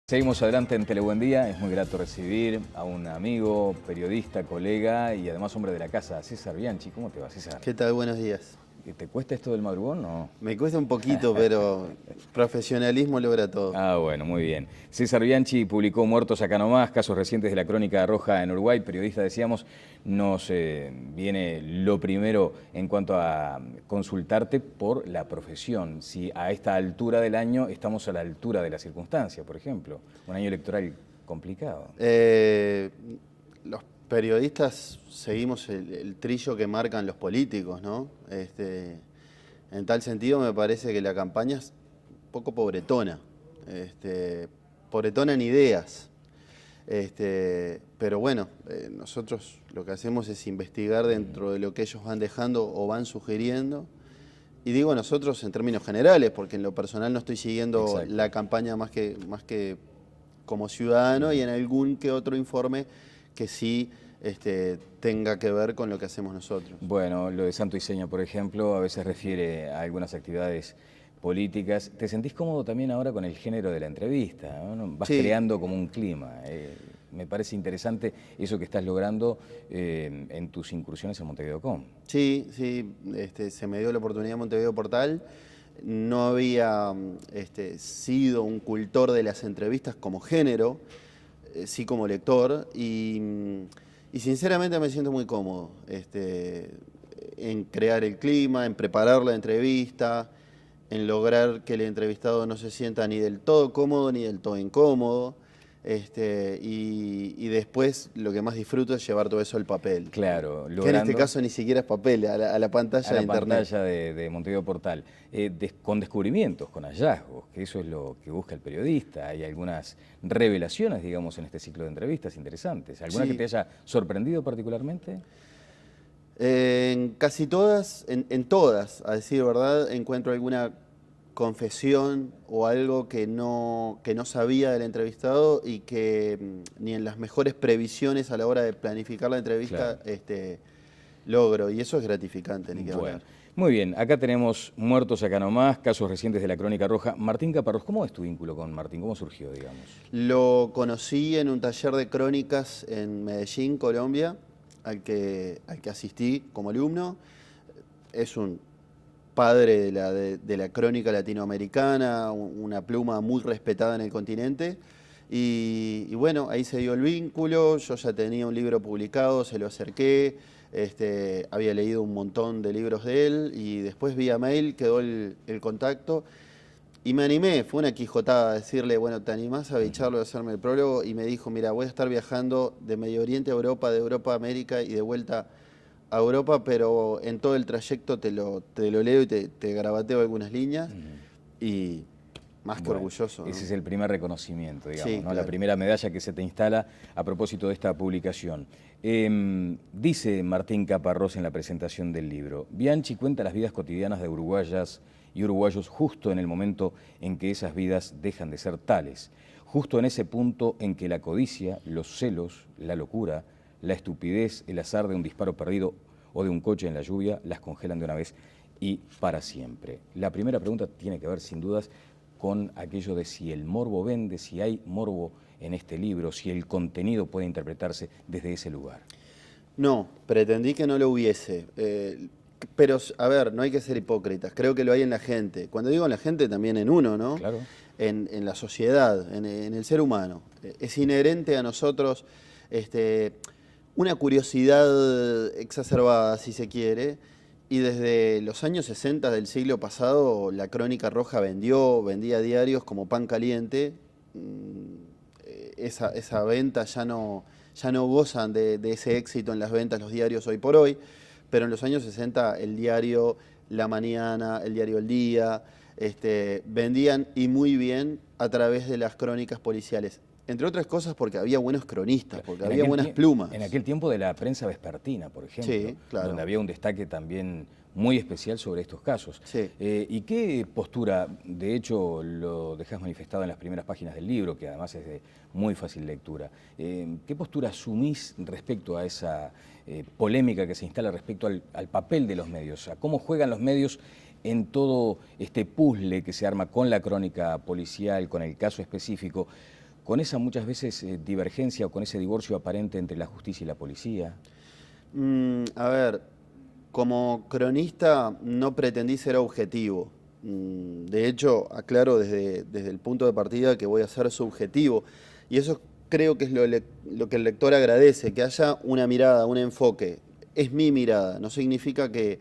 Seguimos adelante en Telebuen Día. Es muy grato recibir a un amigo, periodista, colega y además hombre de la casa, César Bianchi. ¿Cómo te va, César? ¿Qué tal? Buenos días. ¿Te cuesta esto del madrugón o no? Me cuesta un poquito, pero profesionalismo logra todo. Ah, bueno, muy bien. César Bianchi publicó Muertos acá nomás, casos recientes de la Crónica Roja en Uruguay. Periodista, decíamos, nos viene lo primero en cuanto a consultarte por la profesión. Si a esta altura del año estamos a la altura de la circunstancia, por ejemplo. Un año electoral complicado. Los periodistas seguimos el trillo que marcan los políticos, ¿no? En tal sentido me parece que la campaña es un poco pobretona, pobretona en ideas. Pero bueno, nosotros lo que hacemos es investigar dentro de lo que ellos van dejando o van sugiriendo. Y digo nosotros en términos generales, porque en lo personal no estoy siguiendo Exacto. la campaña más que como ciudadano y en algún que otro informe que sí tenga que ver con lo que hacemos nosotros. Bueno, lo de Santo y Seña, por ejemplo, a veces refiere a algunas actividades políticas. ¿Te sentís cómodo también ahora con el género de la entrevista, ¿no? Vas Sí. creando como un clima. Me parece interesante eso que estás logrando en tus incursiones en Montevideo.com. Sí, sí, se me dio la oportunidad en Montevideo Portal. No había sido un cultor de las entrevistas como género, sí como lector, y sinceramente me siento muy cómodo en crear el clima, en preparar la entrevista, en lograr que el entrevistado no se sienta ni del todo cómodo ni del todo incómodo. Y después lo que más disfruto es llevar todo eso al papel. Claro, Que en este caso ni siquiera es papel, a la pantalla de internet. pantalla de Montevideo Portal, con descubrimientos, con hallazgos, que eso es lo que busca el periodista. Hay algunas revelaciones, digamos, en este ciclo de entrevistas interesantes. ¿Alguna Sí. que te haya sorprendido particularmente? En casi todas, en todas, a decir verdad, encuentro alguna confesión o algo que no sabía del entrevistado y que ni en las mejores previsiones a la hora de planificar la entrevista logro. Y eso es gratificante, ni que Bueno, hablar. muy bien. Acá tenemos Muertos acá nomás, casos recientes de la Crónica Roja. Martín Caparrós, ¿cómo es tu vínculo con Martín? ¿Cómo surgió, digamos? Lo conocí en un taller de crónicas en Medellín, Colombia, al que asistí como alumno. Es un padre de la crónica latinoamericana, una pluma muy respetada en el continente. Y bueno, ahí se dio el vínculo, yo ya tenía un libro publicado, se lo acerqué, había leído un montón de libros de él y después vía mail quedó el contacto. Y me animé, fue una quijotada decirle, bueno, ¿te animás a bicharlo, a hacerme el prólogo? Y me dijo, mira, voy a estar viajando de Medio Oriente a Europa, de Europa a América y de vuelta a Europa, pero en todo el trayecto te lo leo y te garabateo algunas líneas. Y más que orgulloso, ¿no? Ese es el primer reconocimiento, digamos, Sí, ¿no? claro. La primera medalla que se te instala a propósito de esta publicación. Dice Martín Caparrós en la presentación del libro, Bianchi cuenta las vidas cotidianas de uruguayas y uruguayos justo en el momento en que esas vidas dejan de ser tales, justo en ese punto en que la codicia, los celos, la locura, la estupidez, el azar de un disparo perdido o de un coche en la lluvia las congelan de una vez y para siempre. La primera pregunta tiene que ver, sin dudas, con aquello de si el morbo vende, si hay morbo en este libro, si el contenido puede interpretarse desde ese lugar. No, pretendí que no lo hubiese. Pero, a ver, no hay que ser hipócritas. Creo que lo hay en la gente. Cuando digo en la gente, también en uno, ¿no? Claro. En la sociedad, en el ser humano. Es inherente a nosotros una curiosidad exacerbada, si se quiere. Y desde los años 60 del siglo pasado, la Crónica Roja vendía diarios como pan caliente. Esa venta ya no gozan de ese éxito en las ventas los diarios hoy por hoy, pero en los años 60 el diario La Mañana, el diario El Día, vendían y muy bien a través de las crónicas policiales. Entre otras cosas porque había buenos cronistas, porque había buenas plumas. En aquel tiempo de la prensa vespertina, por ejemplo, Sí, claro. donde había un destaque también muy especial sobre estos casos. Sí. ¿Y qué postura, de hecho lo dejas manifestado en las primeras páginas del libro, que además es de muy fácil lectura, qué postura asumís respecto a esa polémica que se instala respecto al papel de los medios, a cómo juegan los medios en todo este puzzle que se arma con la crónica policial, con el caso específico? con esa muchas veces divergencia o con ese divorcio aparente entre la justicia y la policía? A ver, como cronista no pretendí ser objetivo. De hecho, aclaro desde el punto de partida que voy a ser subjetivo. Y eso creo que es lo que el lector agradece, que haya una mirada, un enfoque. Es mi mirada, no significa que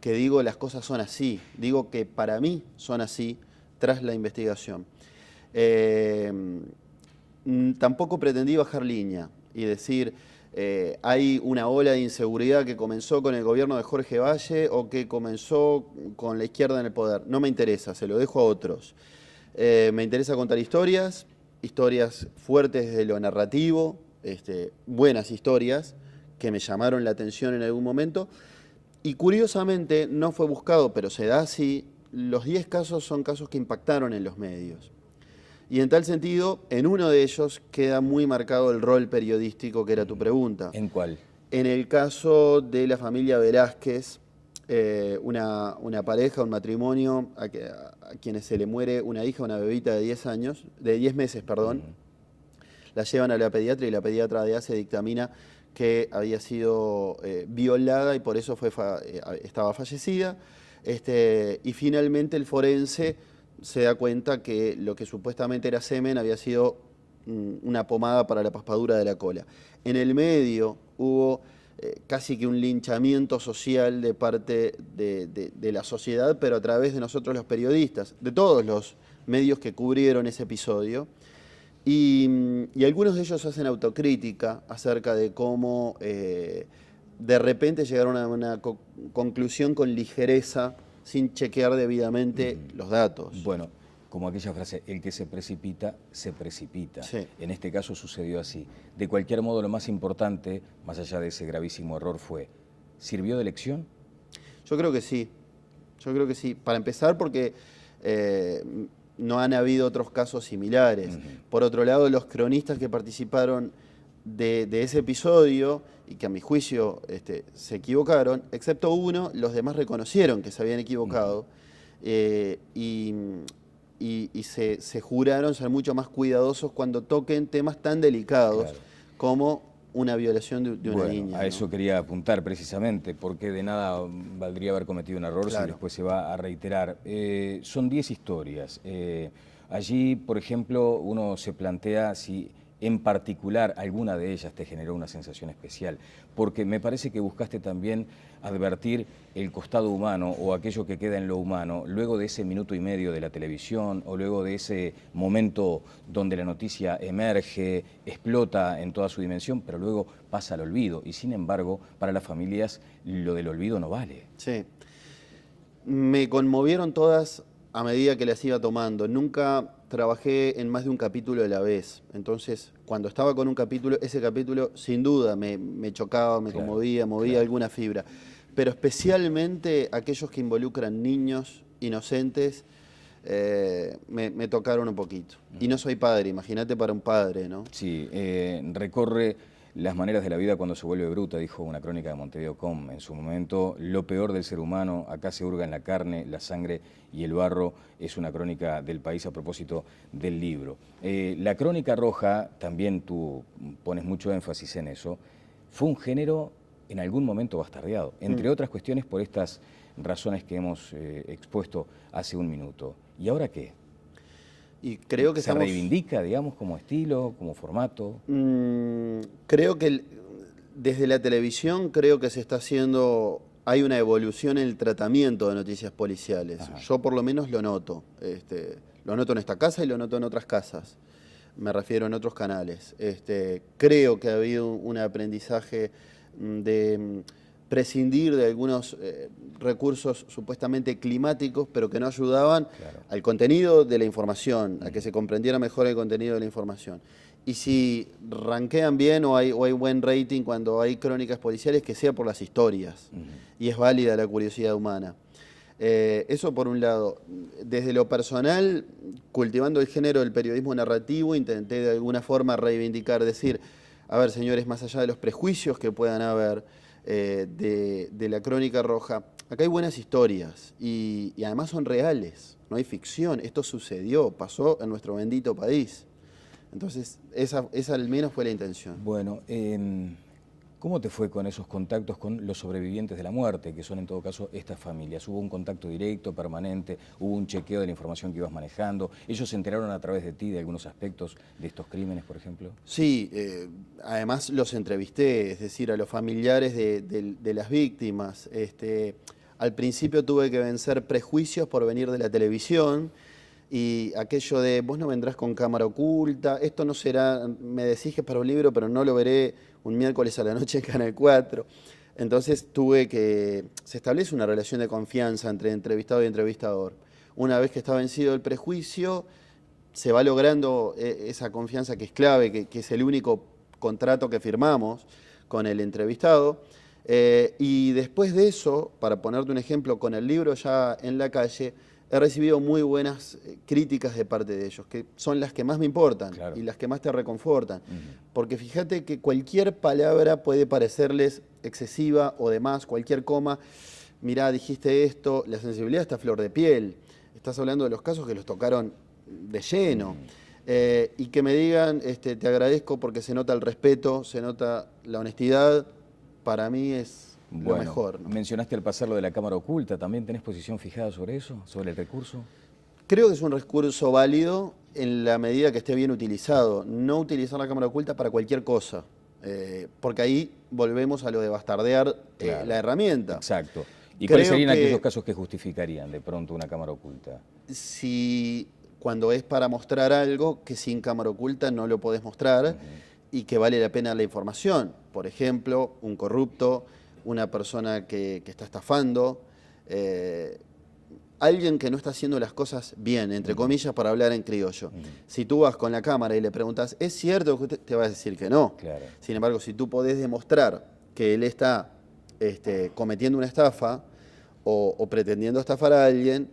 digo las cosas son así, digo que para mí son así tras la investigación. Tampoco pretendí bajar línea y decir hay una ola de inseguridad que comenzó con el gobierno de Jorge Valle o que comenzó con la izquierda en el poder. No me interesa, se lo dejo a otros. Me interesa contar historias fuertes de lo narrativo, buenas historias que me llamaron la atención en algún momento. Y curiosamente, no fue buscado, pero se da así, los 10 casos son casos que impactaron en los medios. Y en tal sentido, en uno de ellos queda muy marcado el rol periodístico, que era tu pregunta. ¿En cuál? En el caso de la familia Velázquez, una pareja, un matrimonio, a quienes se le muere una hija, una bebita de 10 meses, perdón. La llevan a la pediatra y la pediatra de ACE dictamina que había sido violada y por eso estaba fallecida. Y finalmente el forense se da cuenta que lo que supuestamente era semen había sido una pomada para la paspadura de la cola. En el medio hubo casi que un linchamiento social de parte de la sociedad, pero a través de nosotros los periodistas, de todos los medios que cubrieron ese episodio. Y algunos de ellos hacen autocrítica acerca de cómo de repente llegaron a una conclusión con ligereza, sin chequear debidamente los datos. Bueno, como aquella frase, el que se precipita, se precipita. Sí. En este caso sucedió así. De cualquier modo, lo más importante, más allá de ese gravísimo error, fue, ¿sirvió de lección? Yo creo que sí. Yo creo que sí. Para empezar, porque no han habido otros casos similares. Por otro lado, los cronistas que participaron de ese episodio y que a mi juicio se equivocaron, excepto uno, los demás reconocieron que se habían equivocado y se juraron ser mucho más cuidadosos cuando toquen temas tan delicados como una violación de una niña. A eso quería apuntar precisamente, porque de nada valdría haber cometido un error si después se va a reiterar. Son 10 historias. Allí, por ejemplo, uno se plantea si en particular alguna de ellas te generó una sensación especial, porque me parece que buscaste también advertir el costado humano o aquello que queda en lo humano luego de ese minuto y medio de la televisión o luego de ese momento donde la noticia emerge, explota en toda su dimensión, pero luego pasa al olvido y sin embargo para las familias lo del olvido no vale. Sí, me conmovieron todas a medida que las iba tomando. Nunca trabajé en más de un capítulo a la vez. Entonces, cuando estaba con un capítulo, ese capítulo sin duda me chocaba, me conmovía, movía alguna fibra. Pero especialmente aquellos que involucran niños inocentes me tocaron un poquito. Y no soy padre, imagínate para un padre, ¿no? Sí, recorre las maneras de la vida cuando se vuelve bruta, dijo una crónica de Montevideo.com en su momento. Lo peor del ser humano, acá se hurga en la carne, la sangre y el barro, es una crónica del País a propósito del libro. La crónica roja, también tú pones mucho énfasis en eso, fue un género en algún momento bastardeado, entre otras cuestiones por estas razones que hemos expuesto hace un minuto. ¿Y ahora qué? Y creo que ¿Se reivindica, digamos, como estilo, como formato? Creo que desde la televisión creo que se está haciendo, hay una evolución en el tratamiento de noticias policiales. Ajá. Yo por lo menos lo noto. Lo noto en esta casa y lo noto en otras casas. Me refiero en otros canales. Creo que ha habido un aprendizaje de prescindir de algunos recursos supuestamente climáticos, pero que no ayudaban al contenido de la información, a que se comprendiera mejor el contenido de la información. Y si rankean bien o hay buen rating cuando hay crónicas policiales, que sea por las historias. Y es válida la curiosidad humana. Eso por un lado. Desde lo personal, cultivando el género del periodismo narrativo, intenté de alguna forma reivindicar, decir, a ver, señores, más allá de los prejuicios que puedan haber, de la crónica roja, acá hay buenas historias y además son reales, no hay ficción, esto sucedió, pasó en nuestro bendito país. Entonces, esa al menos fue la intención. Bueno, ¿cómo te fue con esos contactos con los sobrevivientes de la muerte, que son en todo caso estas familias? ¿Hubo un contacto directo, permanente? ¿Hubo un chequeo de la información que ibas manejando? ¿Ellos se enteraron a través de ti de algunos aspectos de estos crímenes, por ejemplo? Sí, además los entrevisté, es decir, a los familiares de las víctimas. Al principio tuve que vencer prejuicios por venir de la televisión y aquello de vos no vendrás con cámara oculta, esto no será, me decís que es para un libro, pero no lo veré un miércoles a la noche en Canal 4. Entonces se establece una relación de confianza entre entrevistado y entrevistador. Una vez que está vencido el prejuicio, se va logrando esa confianza que es clave, que es el único contrato que firmamos con el entrevistado. Y después de eso, para ponerte un ejemplo, con el libro ya en la calle, he recibido muy buenas críticas de parte de ellos, que son las que más me importan, claro, y las que más te reconfortan. Porque fíjate que cualquier palabra puede parecerles excesiva o demás, cualquier coma, mirá, dijiste esto, la sensibilidad está a flor de piel. Estás hablando de los casos que los tocaron de lleno. Y que me digan, te agradezco porque se nota el respeto, se nota la honestidad, para mí es lo mejor, ¿no? Mencionaste al pasar lo de la cámara oculta, ¿también tenés posición fijada sobre eso, sobre el recurso? Creo que es un recurso válido en la medida que esté bien utilizado. No utilizar la cámara oculta para cualquier cosa, porque ahí volvemos a lo de bastardear, claro, la herramienta. Exacto. ¿Y cuáles serían aquellos casos que justificarían de pronto una cámara oculta? Si cuando es para mostrar algo que sin cámara oculta no lo podés mostrar y que vale la pena la información. Por ejemplo, un corrupto, una persona que está estafando, alguien que no está haciendo las cosas bien, entre comillas, para hablar en criollo. Si tú vas con la cámara y le preguntas, ¿es cierto que usted? Te va a decir que no. Claro. Sin embargo, si tú podés demostrar que él está cometiendo una estafa o pretendiendo estafar a alguien,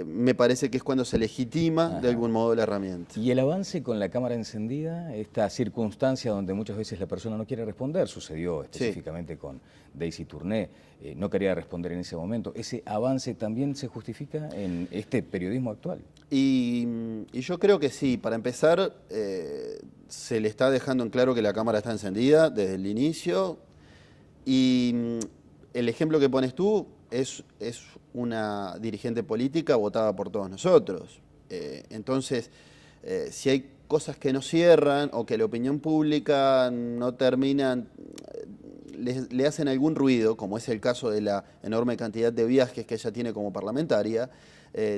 me parece que es cuando se legitima de algún modo la herramienta. ¿Y el avance con la cámara encendida, esta circunstancia donde muchas veces la persona no quiere responder, sucedió específicamente con Daisy Tourné, no quería responder en ese momento, ¿ese avance también se justifica en este periodismo actual? Y yo creo que sí. Para empezar, se le está dejando en claro que la cámara está encendida desde el inicio y el ejemplo que pones tú es una dirigente política votada por todos nosotros. Entonces, si hay cosas que no cierran o que la opinión pública no terminan, le hacen algún ruido, como es el caso de la enorme cantidad de viajes que ella tiene como parlamentaria,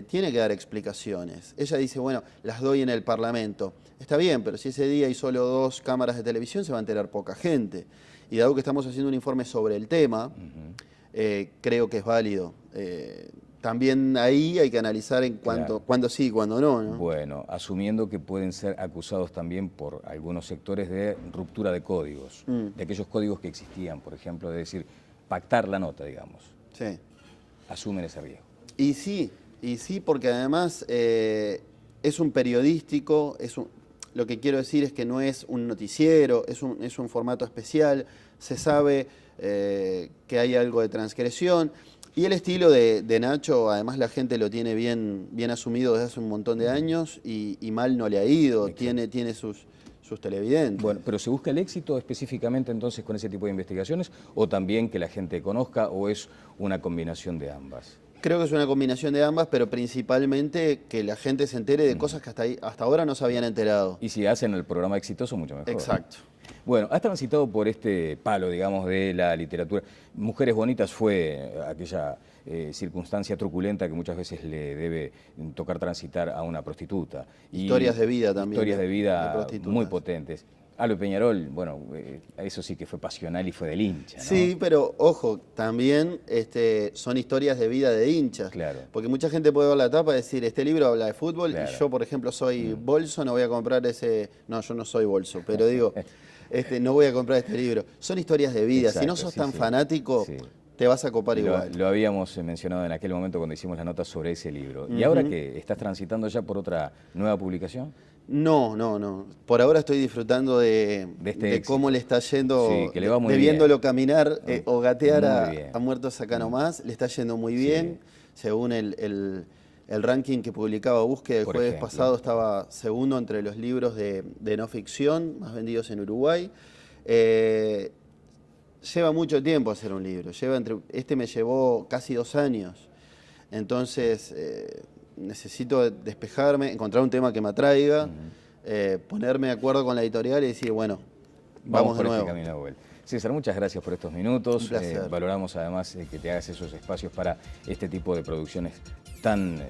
tiene que dar explicaciones. Ella dice, bueno, las doy en el Parlamento. Está bien, pero si ese día hay solo 2 cámaras de televisión, se va a enterar poca gente. Y dado que estamos haciendo un informe sobre el tema, creo que es válido. También ahí hay que analizar en cuándo sí y cuándo no, ¿no? Bueno, asumiendo que pueden ser acusados también por algunos sectores de ruptura de códigos, de aquellos códigos que existían, por ejemplo, de decir, pactar la nota, digamos. Sí. Asumen ese riesgo. Y sí, porque además es un periodístico, lo que quiero decir es que no es un noticiero, es un formato especial, se sabe que hay algo de transgresión. Y el estilo de Nacho, además la gente lo tiene bien asumido desde hace un montón de años y mal no le ha ido, tiene sus televidentes. Bueno, pero ¿se busca el éxito específicamente entonces con ese tipo de investigaciones o también que la gente conozca o es una combinación de ambas? Creo que es una combinación de ambas, pero principalmente que la gente se entere de cosas que hasta ahora no se habían enterado. Y si hacen el programa exitoso, mucho mejor. Exacto. Bueno, has transitado por este palo, digamos, de la literatura. Mujeres Bonitas fue aquella circunstancia truculenta que muchas veces le debe tocar transitar a una prostituta. Historias de vida también. Historias de vida muy potentes. Alo Peñarol, bueno, eso sí que fue pasional y fue del hincha, ¿no? Sí, pero ojo, también son historias de vida de hinchas. Claro. Porque mucha gente puede ver la tapa y decir, este libro habla de fútbol, claro, y yo, por ejemplo, soy bolso, no voy a comprar ese... No, yo no soy bolso, pero digo, no voy a comprar este libro. Son historias de vida. Exacto, si no sos tan fanático, te vas a copar igual. Lo habíamos mencionado en aquel momento cuando hicimos la nota sobre ese libro. ¿Y ahora qué? ¿Estás transitando ya por otra nueva publicación? No. Por ahora estoy disfrutando de cómo le está yendo, de viéndolo caminar o gatear a Muertos Acá Nomás. Le está yendo muy bien, según el ranking que publicaba Búsqueda el Por jueves ejemplo. pasado estaba segundo entre los libros de no ficción más vendidos en Uruguay. Lleva mucho tiempo hacer un libro, este me llevó casi 2 años, entonces necesito despejarme, encontrar un tema que me atraiga, ponerme de acuerdo con la editorial y decir, bueno, vamos de por nuevo. este camino, Nahuel. César, muchas gracias por estos minutos. Un placer. Valoramos además que te hagas esos espacios para este tipo de producciones tan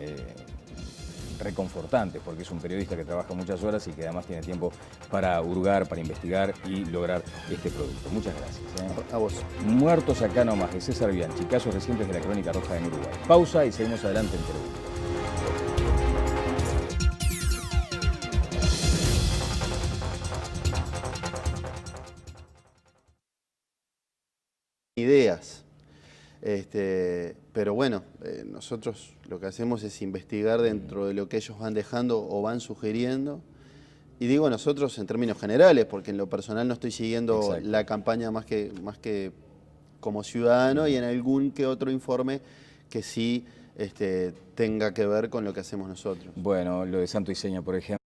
reconfortantes, porque es un periodista que trabaja muchas horas y que además tiene tiempo para hurgar, para investigar y lograr este producto. Muchas gracias. A vos. Muertos acá nomás, de César Bianchi, casos recientes de la Crónica Roja en Uruguay. Pausa y seguimos adelante en Telemundo. Ideas. Pero bueno, nosotros lo que hacemos es investigar dentro de lo que ellos van dejando o van sugiriendo. Y digo nosotros en términos generales, porque en lo personal no estoy siguiendo Exacto. la campaña más que como ciudadano y en algún que otro informe que sí tenga que ver con lo que hacemos nosotros. Bueno, lo de Santo y Seña, por ejemplo.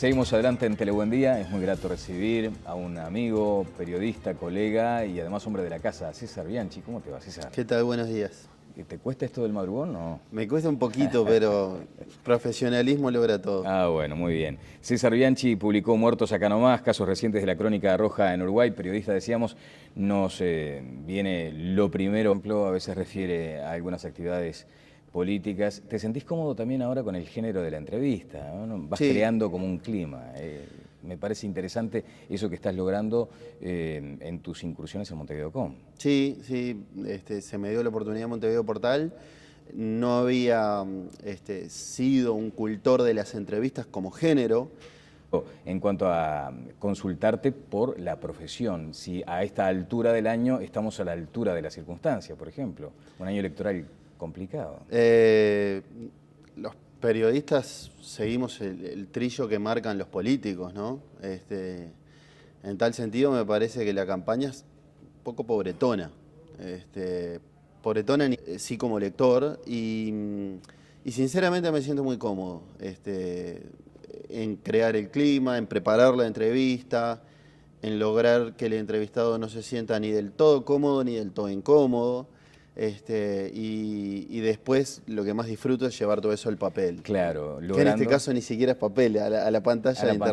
Seguimos adelante en Telebuendía. Es muy grato recibir a un amigo, periodista, colega y además hombre de la casa, César Bianchi. ¿Cómo te va, César? ¿Qué tal? Buenos días. ¿Te cuesta esto del madrugón o no? Me cuesta un poquito, pero profesionalismo logra todo. Ah, bueno, muy bien. César Bianchi publicó Muertos acá nomás, casos recientes de la Crónica Roja en Uruguay. Periodista, decíamos, nos viene lo primero. Por ejemplo, a veces refiere a algunas actividades políticas. ¿Te sentís cómodo también ahora con el género de la entrevista, ¿no? Vas Sí. creando como un clima. Me parece interesante eso que estás logrando en tus incursiones en Montevideo.com. Sí, sí, se me dio la oportunidad en Montevideo Portal. No había sido un cultor de las entrevistas como género. En cuanto a consultarte por la profesión, si a esta altura del año estamos a la altura de la circunstancia, por ejemplo, un año electoral complicado. Los periodistas seguimos el trillo que marcan los políticos, ¿no? En tal sentido me parece que la campaña es un poco pobretona. Pobretona sí como lector y sinceramente me siento muy cómodo en crear el clima, en preparar la entrevista, en lograr que el entrevistado no se sienta ni del todo cómodo ni del todo incómodo. Y después lo que más disfruto es llevar todo eso al papel. Claro, Que en este caso ni siquiera es papel, a la pantalla de internet.